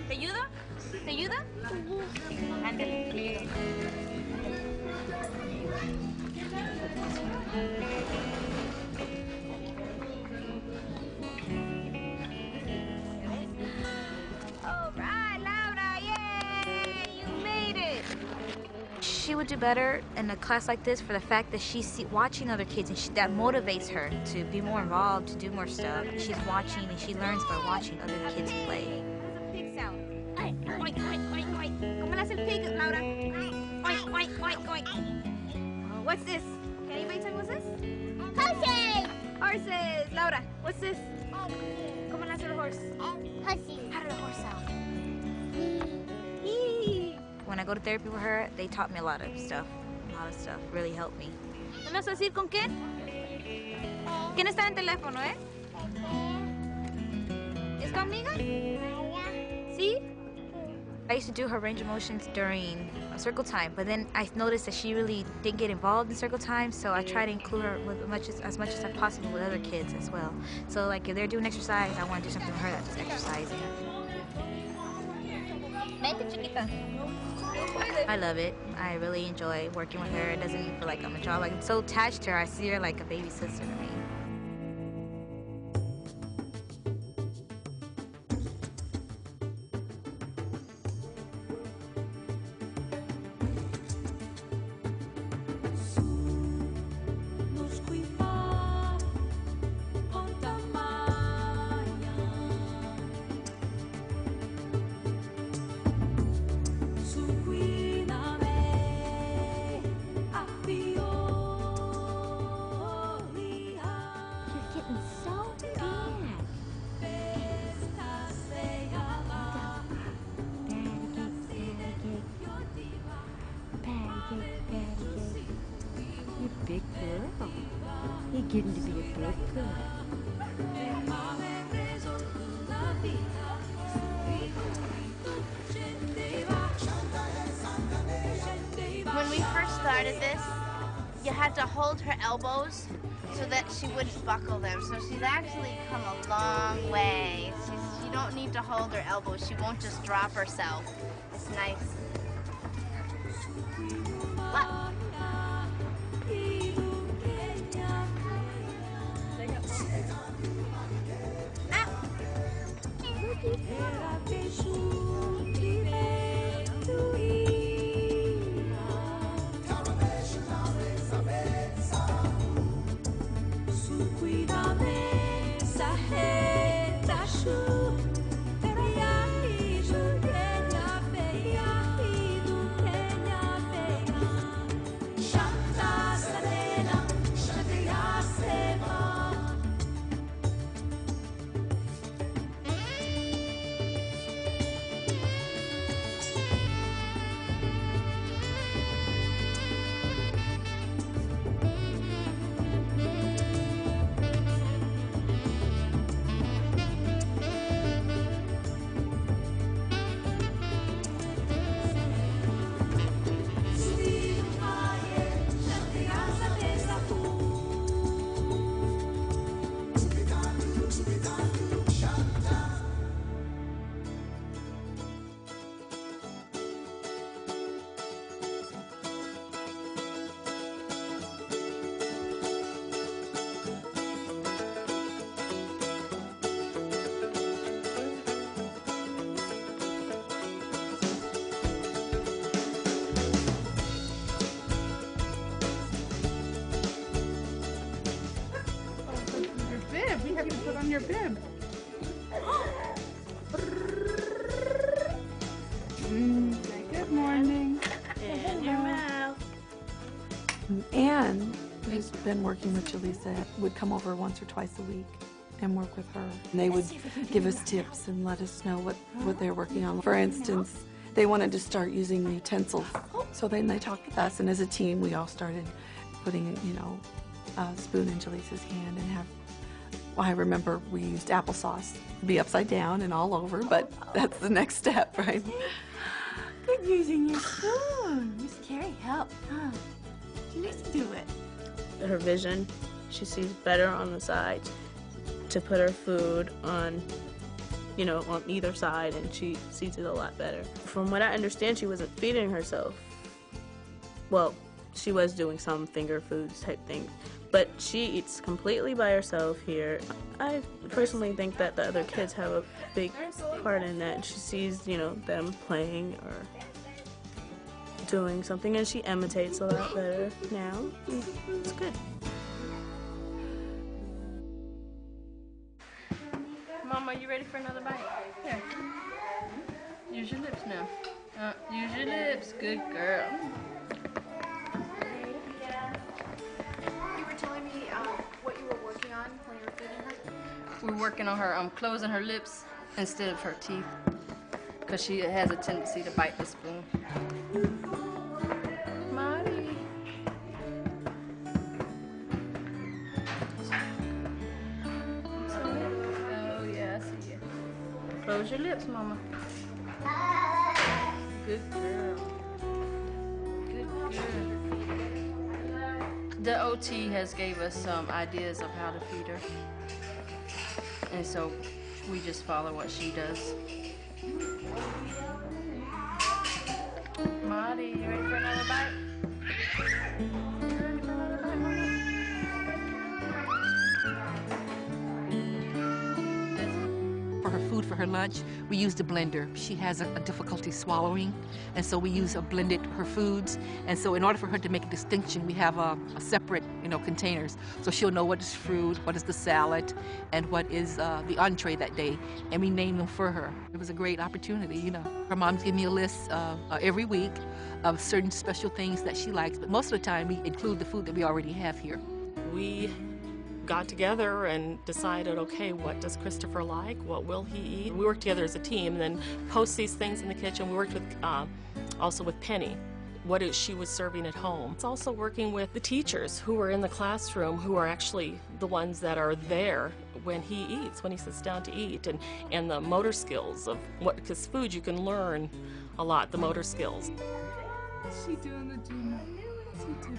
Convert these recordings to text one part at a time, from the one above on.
¿Te ayudo? ¿Te ayudo? Ándale. All right, Laura, yay! You made it! She would do better in a class like this for the fact that she's watching other kids, and that motivates her to be more involved, to do more stuff. She's watching, and she learns by watching other kids play. How's a pig sound? Oink, oink, oink, oink. ¿Cómo le hace el pig, Laura? Oink, oink, oink, oink. Oh, what's this? Can anybody tell me what's this? Horses! Horses! Laura, what's this? ¿Cómo le hace el horse? Pussy. How did a horse sound? When I go to therapy with her, they taught me a lot of stuff. Really helped me. ¿Me vas a decir con quién? ¿Quién está en teléfono, ¿Es conmigo? ¿Sí? I used to do her range of motions during circle time, but then I noticed that she really didn't get involved in circle time, so I try to include her with as much as possible with other kids as well. So like if they're doing exercise, I want to do something with her that's exercising. I love it. I really enjoy working with her. It doesn't even feel like I'm a job. Like, I'm so attached to her. I see her like a baby sister to me. Big girl. You're getting to be a big girl. When we first started this, you had to hold her elbows so that she wouldn't buckle them. So she's actually come a long way. You don't need to hold her elbows. She won't just drop herself. It's nice. What? We have to put on your bib. Say good morning. In your mouth. Anne, who's been working with Jaleesa, would come over once or twice a week and work with her. And they would give us tips and let us know what they're working on. For instance, they wanted to start using utensils. So then they talked with us, and as a team, we all started putting, a spoon in Jaleesa's hand and have. Well, I remember we used applesauce. It'd be upside down and all over, but that's the next step, right? Good good using your spoon. Miss Carrie helped, huh? She needs to do it. Her vision, she sees better on the sides to put her food on, you know, on either side, and she sees it a lot better. From what I understand, she wasn't feeding herself. Well, she was doing some finger foods type thing, but she eats completely by herself here. I personally think that the other kids have a big part in that. She sees, you know, them playing or doing something, and she imitates a lot better now. It's good. Mama, you ready for another bite? Here. Use your lips now. Use your lips. Good girl. You were telling me what you were working on when you were feeding her? We're working on her closing her lips instead of her teeth, because she has a tendency to bite the spoon. Marty. Oh yeah, I see you. Close your lips, Mama. Good girl. Good girl. The OT has gave us some ideas of how to feed her, and so we just follow what she does. Marty, you ready for another bite? You ready for another bite, Mama? For her food, for her lunch, we used a blender. She has a difficulty swallowing, and so we use blended her foods. And so in order for her to make a distinction, we have a separate, containers. So she'll know what is fruit, what is the salad, and what is the entree that day. And we name them for her. It was a great opportunity, Her mom's give me a list every week of certain special things that she likes, but most of the time we include the food that we already have here. We got together and decided, okay, what does Christopher like? What will he eat? We worked together as a team and then post these things in the kitchen. We worked with also with Penny, what she was serving at home. It's also working with the teachers who are in the classroom, who are actually the ones that are there when he eats, when he sits down to eat, and the motor skills of because food you can learn a lot, the motor skills. What's she doing to Gina? What's she doing?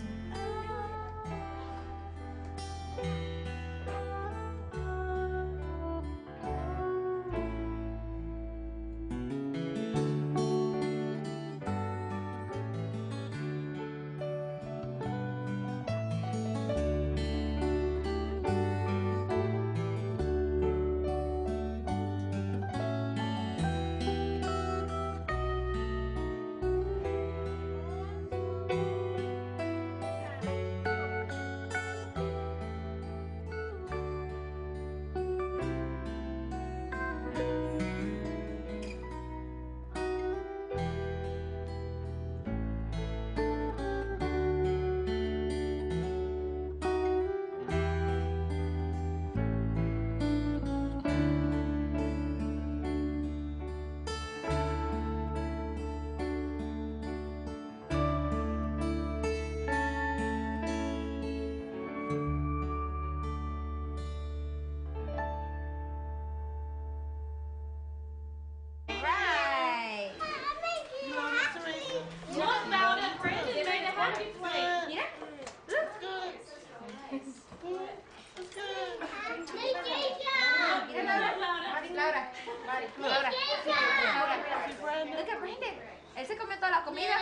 Él se comió toda la comida,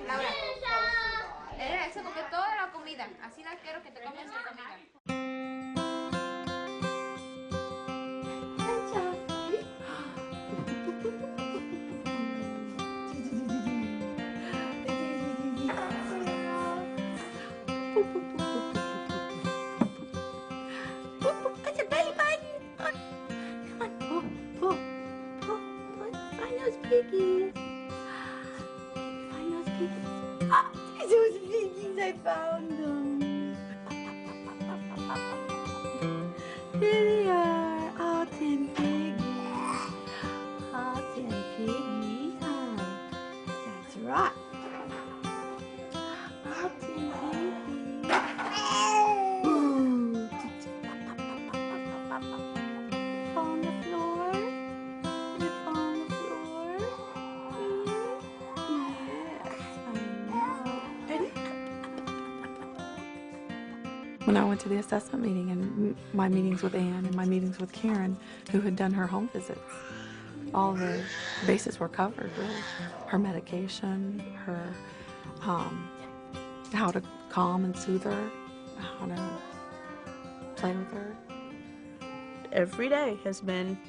Laura. Él se comió toda la comida. Así la quiero que te comas la comida. That's a belly button. Come on. Find those piggies. Find those piggies. Ah, those piggies, I found them. Here they are, all 10 piggies. All 10 piggies, huh? That's right. All 10 piggies. Ooh. On the floor. It's on the floor. When I went to the assessment meeting and my meetings with Ann and my meetings with Karen, who had done her home visits, all the bases were covered, really. Her medication, her how to calm and soothe her, how to play with her. Every day has been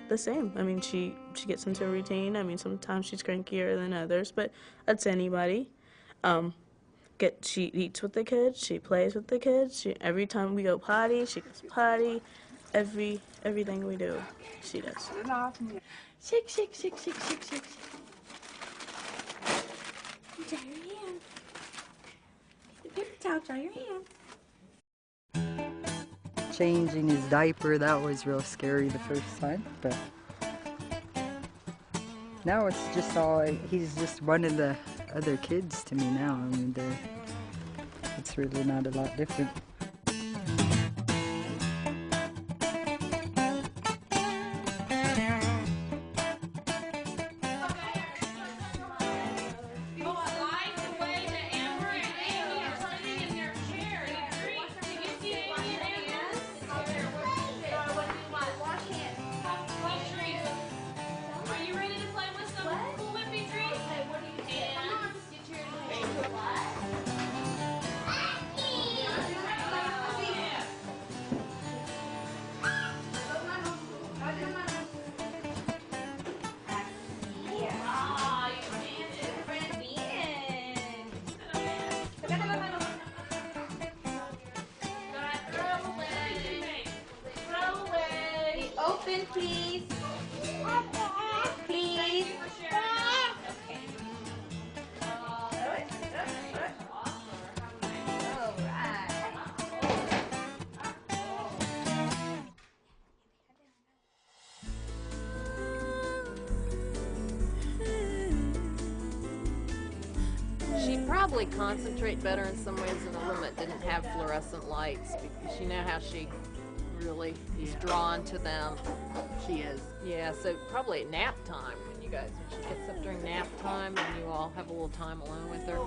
the same. I mean, she gets into a routine. I mean, sometimes she's crankier than others, but that's anybody. She eats with the kids. She plays with the kids. Every time we go potty, she goes potty. Everything we do, she does. Shake, shake, shake, shake, shake, shake, shake. Dry your hand. The paper towel, dry your hand. Changing his diaper, that was real scary the first time, but now it's just all, he's just one of the other kids to me now. I mean, it's really not a lot different. Open, please. Please. She'd probably concentrate better in some ways in a room that didn't have fluorescent lights, because you know how she really is drawn to them. She is. Yeah, so probably at nap time, when she gets up during nap time and you all have a little time alone with her,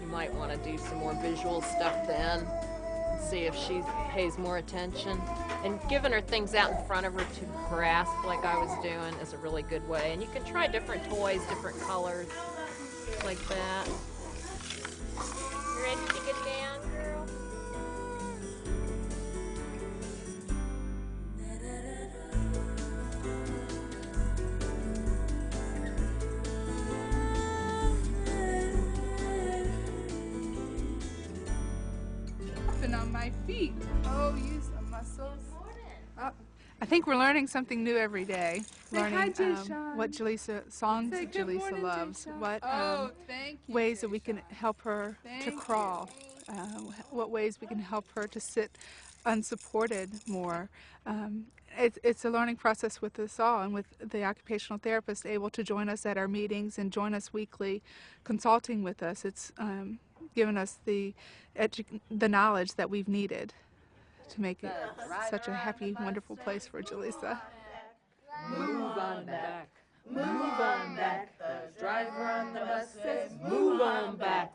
you might want to do some more visual stuff then and see if she pays more attention. And giving her things out in front of her to grasp like I was doing is a really good way. And you can try different toys, different colors, like that. You ready to get down, girl? On my feet. Oh, use the muscles. I think we're learning something new every day. Learning what songs Jaleesa loves, what ways that we can help her to crawl, what ways we can help her to sit unsupported more. It's a learning process with us all, and with the occupational therapist able to join us at our meetings and join us weekly consulting with us. It's given us the knowledge that we've needed to make it such a happy, wonderful place for Jaleesa. Move on back, move on back. The driver on the bus says, move on back.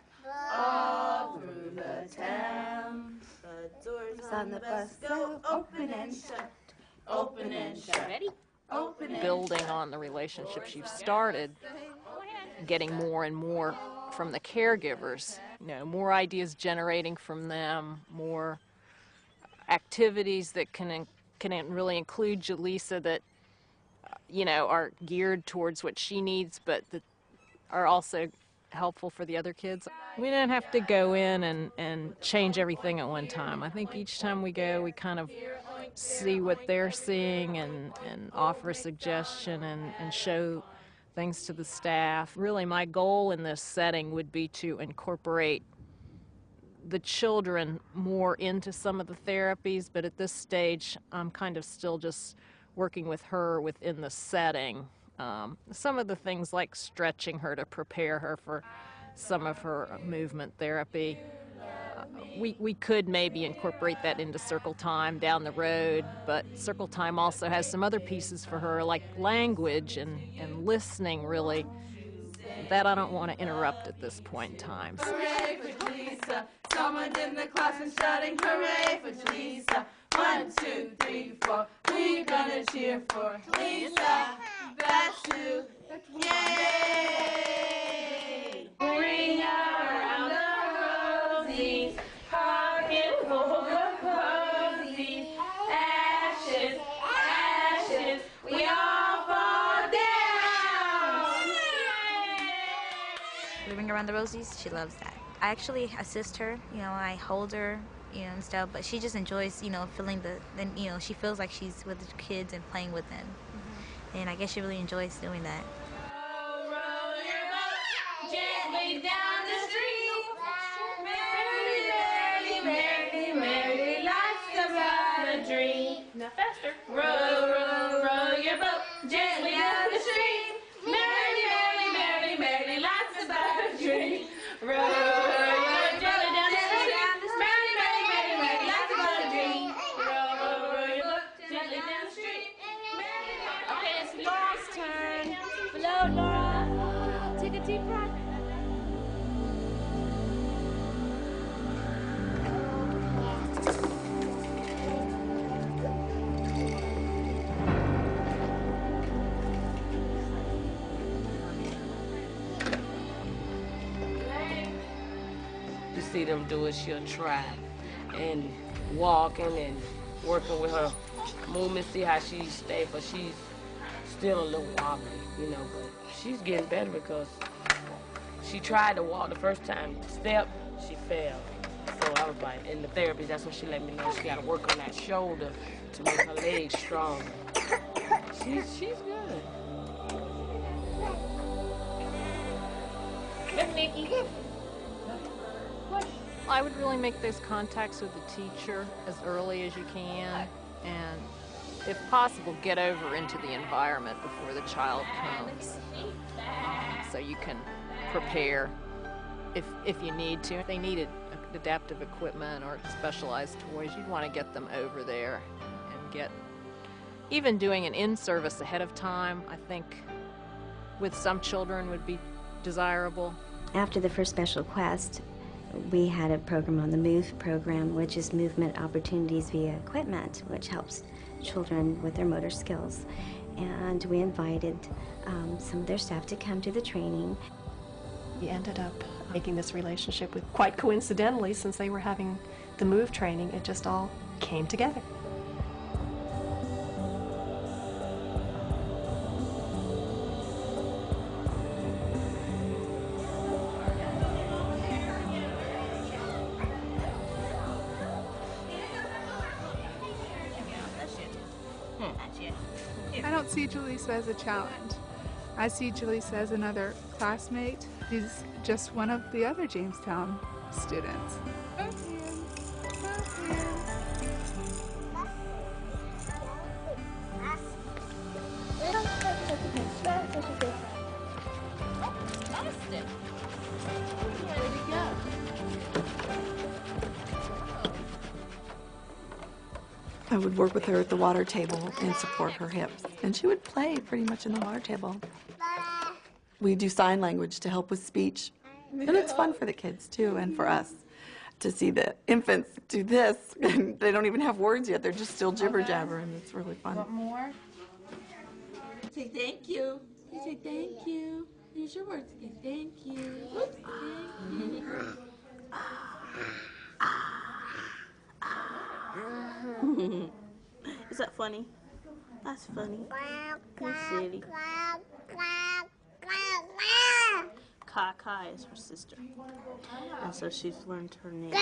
All through the town, the doors on the bus go open and shut, open and shut. Ready? Open and Building on the relationships you've started, getting more and more from the caregivers, more ideas generating from them, more activities that can really include Jaleesa that are geared towards what she needs, but that are also helpful for the other kids. We don't have to go in and change everything at one time. I think each time we go, we kind of see what they're seeing and offer a suggestion and show things to the staff. Really, my goal in this setting would be to incorporate the children more into some of the therapies, but at this stage, I'm kind of still just working with her within the setting. Some of the things like stretching her to prepare her for some of her movement therapy. We could maybe incorporate that into Circle Time down the road, but Circle Time also has some other pieces for her, like language and listening, really that I don't want to interrupt at this point in time. Hooray for Jalisa. Someone in the class is shouting, hooray for Jalisa. 1, 2, 3, 4. We're gonna cheer for Lisa. That's who. Yay! Bring around the rosies, pocket full of posies. Ashes, ashes, we all fall down. Moving around the rosies, she loves that. I actually assist her, I hold her, and stuff, but she just enjoys, feeling she feels like she's with the kids and playing with them. And I guess she really enjoys doing that. Row your boat gently down the stream. Merrily, merrily, merrily, life's about a dream. Now faster. Row your boat gently down the stream. Merrily, merrily, merrily, merrily, life's about a dream. Row your boat gently down the stream. Merrily, merrily, merrily, merrily, life's about a dream. Row your boat gently down the stream. Okay, it's Laura's turn. Float, Laura. Take a deep breath. You see them do it, she'll try. And walking and working with her movement, see how she stay, but she's still a little wobbly, but she's getting better because she tried to walk the first time, step, she fell. So I was like, in the therapy, that's when she let me know she got to work on that shoulder to make her legs stronger. She's good. Good, Nikki. I would really make those contacts with the teacher as early as you can, and if possible, get over into the environment before the child comes, so you can prepare if you need to. If they needed adaptive equipment or specialized toys, you'd want to get them over there and even doing an in-service ahead of time, I think, with some children would be desirable. After the first SpecialQuest, we had a program on the MOVE program, which is Movement Opportunities Via Equipment, which helps children with their motor skills. And we invited some of their staff to come to the training. We ended up making this relationship with, quite coincidentally, since they were having the MOVE training, it just all came together. I don't see Jalisa as a challenge. I see Jalisa as another classmate. She's just one of the other Jamestown students. I would work with her at the water table and support her hips. And she would play pretty much in the water table. We do sign language to help with speech. And it's fun for the kids, too, and for us to see the infants do this. And they don't even have words yet. They're just still jibber-jabber, and it's really fun. Want more? Say thank you. You say thank you. Use your words again. Thank you. Oops, thank you. Is that funny? That's funny. You silly. Kaka is her sister. And so she's learned her name.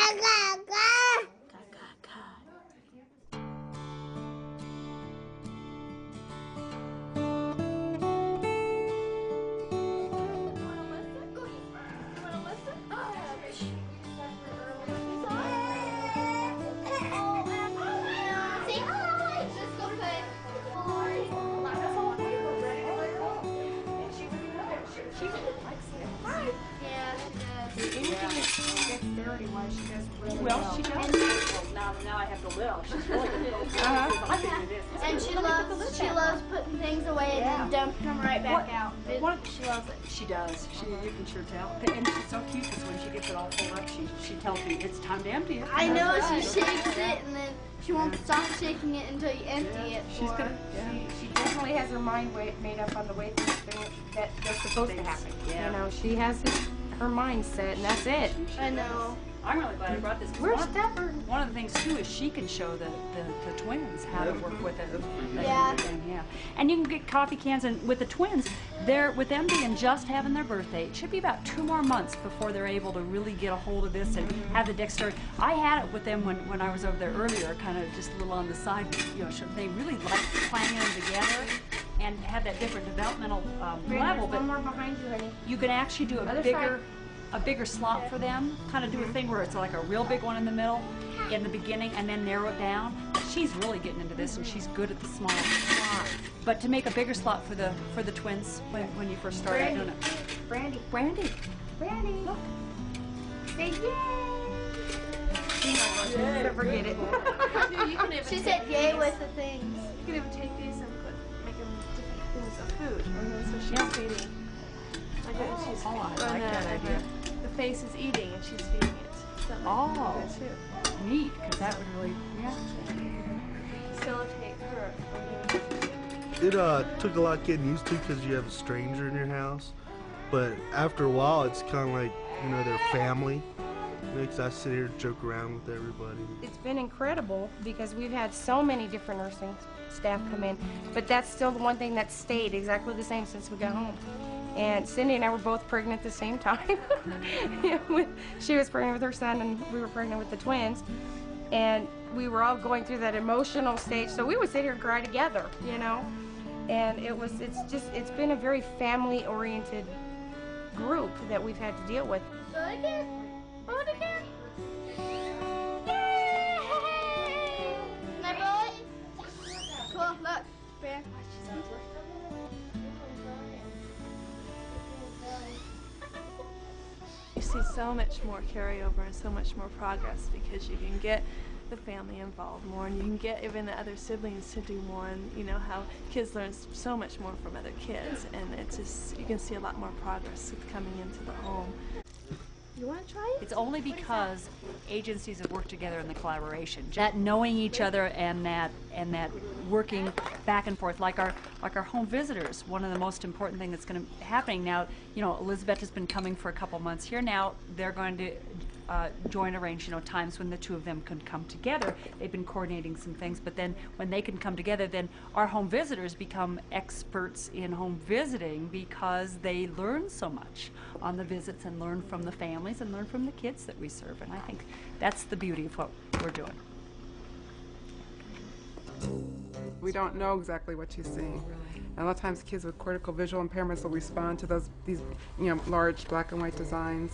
priority-wise, she does really Well, she does. Well, now I have the will. She's really good. I'm thinking it is. And she loves putting things away and then dumping them right back out. She loves it. She does. You can sure tell. And she's so cute because when she gets it all full up, she tells me it's time to empty it. I know, she shakes it and then she won't stop shaking it until you empty it. She's gonna. She definitely has her mind made up on the way that they're supposed to happen. Yeah. You know, she has her mindset, and that's it. I know. I'm really glad I brought this. We're stubborn. One of the things too is she can show the twins how to work with it. Yeah. Yeah. And you can get coffee cans, and with the twins, with them being just having their birthday, it should be about 2 more months before they're able to really get a hold of this and have the dexterity. I had it with them when I was over there earlier, kind of just a little on the side. You know, they really like clanging them together and have that different developmental level. But one more behind you, honey. you can actually do a bigger slot for them, kind of do a thing where it's like a real big one in the middle, in the beginning, and then narrow it down. She's really getting into this, and she's good at the small slot. But to make a bigger slot for the twins when you first start out doing it. Brandy. Look. Say yay! She knows. She'll never forget it. She said yay with the things. You can even take these and make them different things of food. So she's feeding. I like that idea. The face is eating and she's feeding it. So that might be good too. Neat, because that would really, facilitate her. It took a lot getting used to because you have a stranger in your house, but after a while it's kind of like, you know, their family. Because I sit here and joke around with everybody. It's been incredible because we've had so many different nursing staff come in, but that's still the one thing that stayed exactly the same since we got home. And Cindy and I were both pregnant at the same time. She was pregnant with her son and we were pregnant with the twins. And we were all going through that emotional stage, so we would sit here and cry together, you know. And it's been a very family-oriented group that we've had to deal with. So again. Blow it again. Yay! Can I blow it? Cool, look. Bear. You see so much more carryover and so much more progress because you can get the family involved more and you can get even the other siblings to do more, and you know how kids learn so much more from other kids, and it's just, you can see a lot more progress coming into the home. You want to try it? It's only because agencies have worked together in the collaboration. That knowing each other and that working back and forth, like our home visitors. One of the most important thing that's going to be happening now. You know, Elizabeth has been coming for a couple months here now. They're going to joint arrange, you know, times when the two of them can come together. They've been coordinating some things, but then when they can come together, then our home visitors become experts in home visiting because they learn so much on the visits and learn from the families and learn from the kids that we serve. And I think that's the beauty of what we're doing. We don't know exactly what she's seeing. And a lot of times kids with cortical visual impairments will respond to these large black and white designs.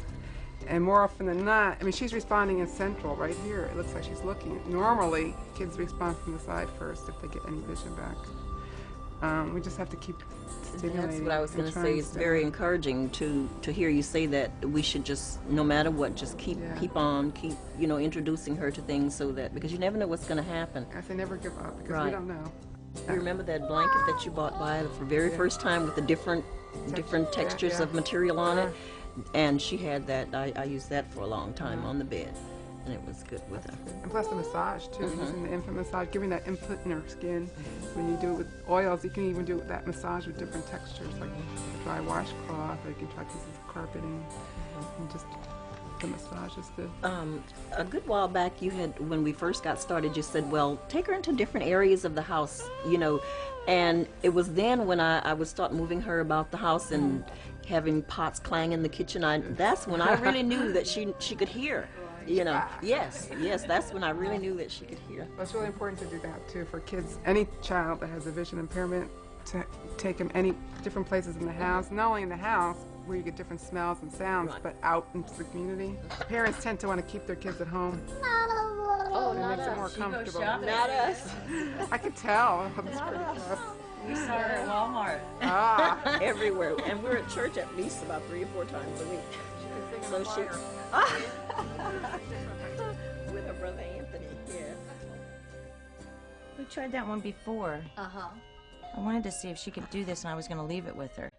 And more often than not, I mean, she's responding in central right here. It looks like she's looking. Normally, kids respond from the side first if they get any vision back. We just have to keep stimulating. That's what I was going to say. It's very encouraging to hear you say that we should just, no matter what, just keep introducing her to things so that, because you never know what's going to happen. I say never give up because we don't know. You remember that blanket that you bought by for the very first time with the different textures of material on it? And she had that. I used that for a long time on the bed, and it was good with her. And plus the massage too, using the infant massage, giving that input in her skin. When you do it with oils, you can even do that massage with different textures, like a dry washcloth, or you can try pieces of carpeting, and just the massage is good. A good while back, you had, when we first got started, you said, well, take her into different areas of the house, you know, and it was then when I would start moving her about the house and having pots clang in the kitchen. That's when I really knew that she could hear. You know, yes, that's when I really knew that she could hear. Well, it's really important to do that too for kids. Any child that has a vision impairment, to take them any different places in the house, not only in the house where you get different smells and sounds, but out into the community. Parents tend to want to keep their kids at home. Oh, it makes it more comfortable. Not us. I could tell. That's pretty close. We saw her at Walmart. Ah. Everywhere. And we're at church at least about 3 or 4 times a week. So she, with her brother Anthony, yeah. We tried that one before. Uh-huh. I wanted to see if she could do this, and I was going to leave it with her.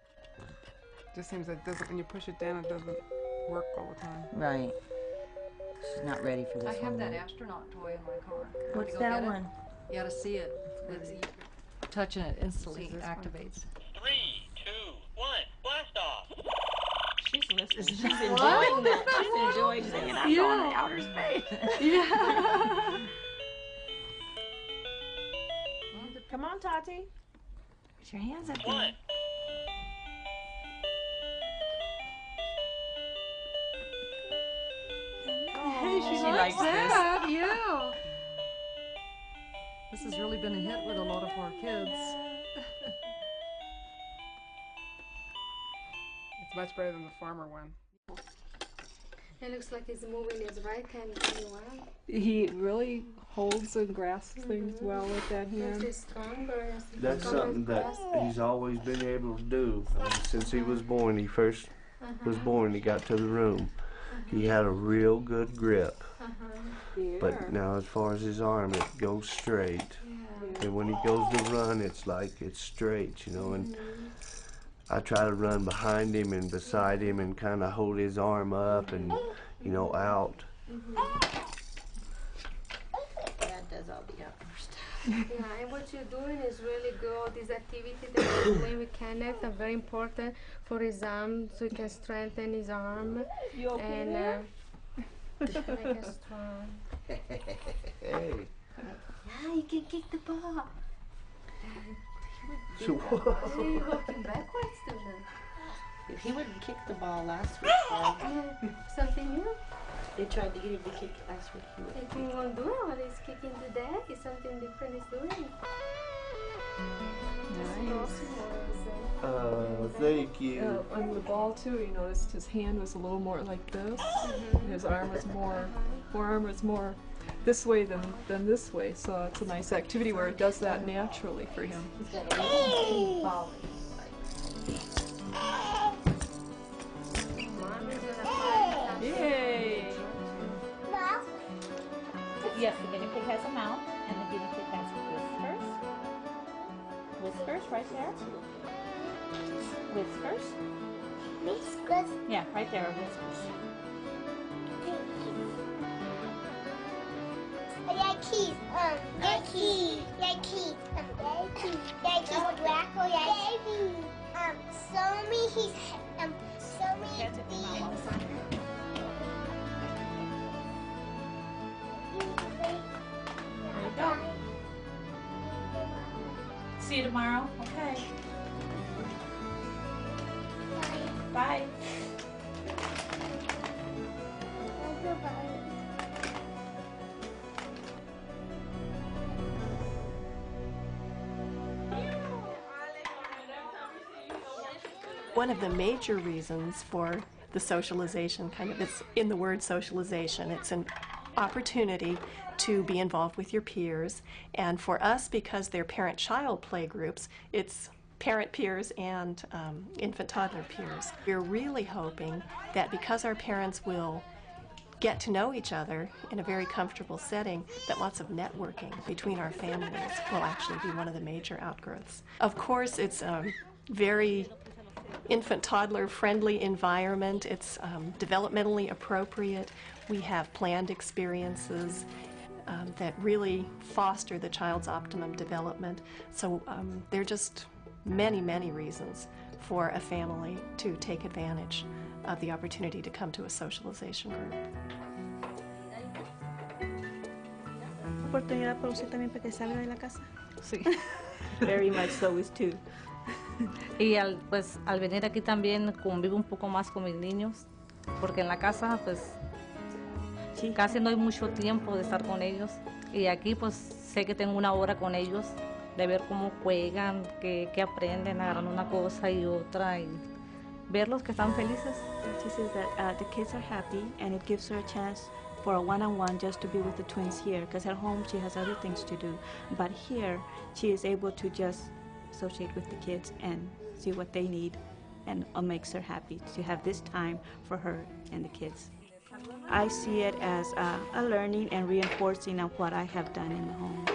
Just seems that doesn't, when you push it down, it doesn't work all the time. Right. She's not ready for this I have one. that astronaut toy in my car. What's Go that get it? one? You ought to see it. It's, touching it instantly activates. 3, 2, 1, blast off! She's listening. She's enjoying that. She's enjoying that. I'm going to outer space. Yeah. Come on, Tati. Put your hands up. One. Hey, she likes that. Yeah. This has really been a hit with a lot of our kids. It's much better than the farmer one. It looks like he's moving his right hand really well. He really holds and grasps things well with that hand. He's stronger. That's something that he's always been able to do. Since he was born, he first was born, he got to the room. He had a real good grip. But now as far as his arm, it goes straight. And when he goes to run, it's like it's straight, you know. And I try to run behind him and beside him and kind of hold his arm up and, you know, out. Dad does all the outdoor stuff. Yeah, and what you're doing is really good. These activities that you're doing with Kenneth are very important for his arm, so he can strengthen his arm. You okay and there? make it strong. Hey. Yeah, you can kick the ball. So what? You're walking backwards, student. He wouldn't kick the ball last week. Something new? They tried to get him to kick it last week. He wouldn't. If he won't do it, what he's kicking today is something different he's doing. Thank you. On the ball too, you noticed his hand was a little more like this. His arm was more, forearm was more this way than this way. So it's a nice activity where it does that naturally for him. He's got a little ball. Yay! Yes, the guinea pig has a mouth, and the guinea pig has whiskers. Whiskers right there. Whiskers. Whiskers? Yeah, right there are whiskers. Yankees, Yankees, Yankees, Yankees, black or Yankees. Show me his, show me his There you go. See you tomorrow. Okay. Bye. One of the major reasons for the socialization, it's in the word socialization, it's an opportunity to be involved with your peers. And for us, because they're parent-child play groups, it's parent peers and infant-toddler peers. We're really hoping that because our parents will get to know each other in a very comfortable setting, that lots of networking between our families will actually be one of the major outgrowths. Of course, it's very infant-toddler friendly environment. It's developmentally appropriate. We have planned experiences that really foster the child's optimum development. So there are just many, many reasons for a family to take advantage of the opportunity to come to a socialization group. Oportunidad para usted también para que salga de la casa. Sí. Very much so is too. Y al venir aquí también convivo un poco más con mis niños, porque en la casa pues casi no hay mucho tiempo de estar con ellos, y aquí pues sé que tengo una hora con ellos de ver cómo juegan, que aprenden, agarran una cosa y otra, y verlos que están felices. She says that the kids are happy, and it gives her a chance for a one-on-one just to be with the twins here, because at home she has other things to do, but here she is able to just associate with the kids and see what they need and it makes her happy to have this time for her and the kids. I see it as a learning and reinforcing of what I have done in the home.